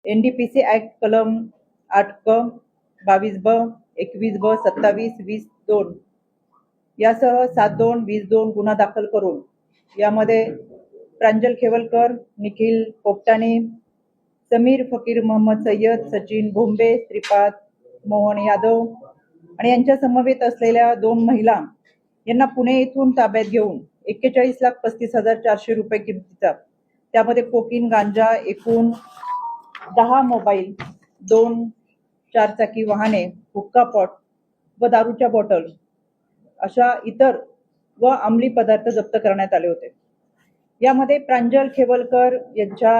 NDPC act कलम 8 क 22 ब 21 ब 27 20 2 यासह 7-2-20-2 गुन्हा दाखल करून यामध्ये प्रांजल खेवलकर, निखिल पोपटाणे, समीर फकीर मोहम्मद सय्यद, सचिन भोंबे, श्रीपाद मोहन यादव आणि यांच्या समवेत असलेल्या 2 महिला यांना पुणे येथून ताब्यात घेऊन 41,35,400 रुपये किमतीचा त्यामध्ये कोकीन, गांजा, एकूण 10 मोबाईल, 2 चारचाकी वाहने, हुक्का पॉट व दारूच्या बॉटल अशा इतर व अंमली पदार्थ जप्त करण्यात आले होते। यामध्ये प्रांजल खेवलकर यांच्या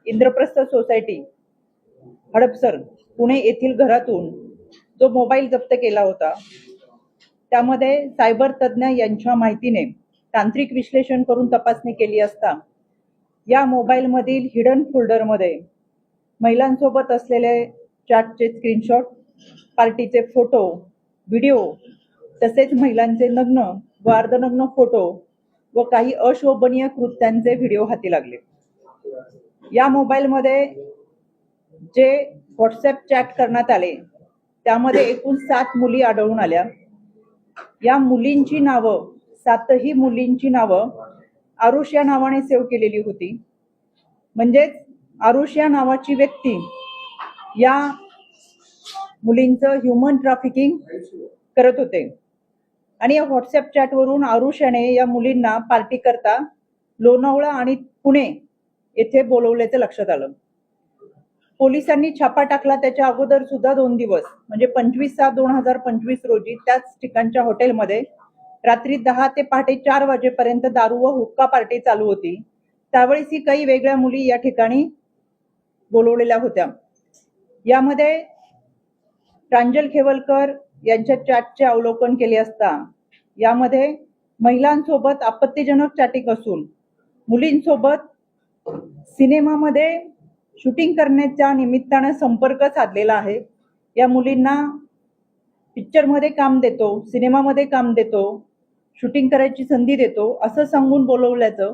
इंद्रप्रस्थ सोसायटी हडपसर पुणे येथील घरातून जो मोबाईल जप्त केला होता त्यामध्ये सायबर तज्ञ यांच्या माहितीने तांत्रिक विश्लेषण करून तपासणी केली असता या मोबाईल मधील हिडन फोल्डर मध्ये महिलांसोबत असलेले चॅटचे स्क्रीनशॉट, पार्टीचे फोटो, व्हिडिओ तसेच महिलांचे नग्न व अर्धनग्न फोटो व काही अशोभनीय कृत्यांचे व्हिडिओ हाती लागले। या मोबाईल मध्ये जे व्हॉट्सअप चॅट करण्यात आले त्यामध्ये एकूण 7 मुली आढळून आल्या। या मुलींची नावं 7ही मुलींची नावं आरुष या नावाने सेव्ह केलेली होती। म्हणजेच आरुष या नावाची व्यक्ती या मुलींचं ह्युमन ट्रॅफिकिंग करत होते आणि या व्हॉट्सअप चॅटवरून आरुष याने या मुलींना पार्टी करता लोणावळा आणि पुणे येथे बोलवल्याचं लक्षात आलं। पोलिसांनी छापा टाकला त्याच्या अगोदर सुद्धा 2 दिवस म्हणजे 25/7/2025 रोजी त्याच ठिकाणच्या हॉटेलमध्ये रात्री 10 ते पहाटे 4 वाजेपर्यंत दारू व हुक्का पार्टी चालू होती। त्यावेळेस ही काही वेगळ्या मुली या ठिकाणी बोलवलेल्या होत्या। यामध्ये प्रांजल खेवलकर यांच्या चॅटचे अवलोकन केले असता यामध्ये महिलांसोबत आपत्तीजनक चॅटिंग असून मुलींसोबत सिनेमामध्ये शूटिंग करण्याच्या निमित्ताने संपर्क साधलेला आहे। या मुलींना पिक्चरमध्ये काम देतो, सिनेमामध्ये काम देतो, शूटिंग करायची संधी देतो असं सांगून बोलवल्याचं,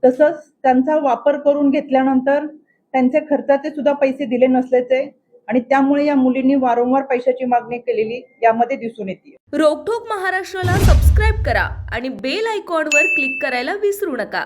तसंच त्यांचा वापर करून घेतल्यानंतर त्यांचे खर्चाचे सुद्धा पैसे दिले नसल्याचे आणि त्यामुळे या मुलींनी वारंवार पैशाची मागणी केलेली यामध्ये दिसून येते। रोकठोक महाराष्ट्राला सबस्क्राइब करा आणि बेल आयकॉनवर क्लिक करायला विसरू नका।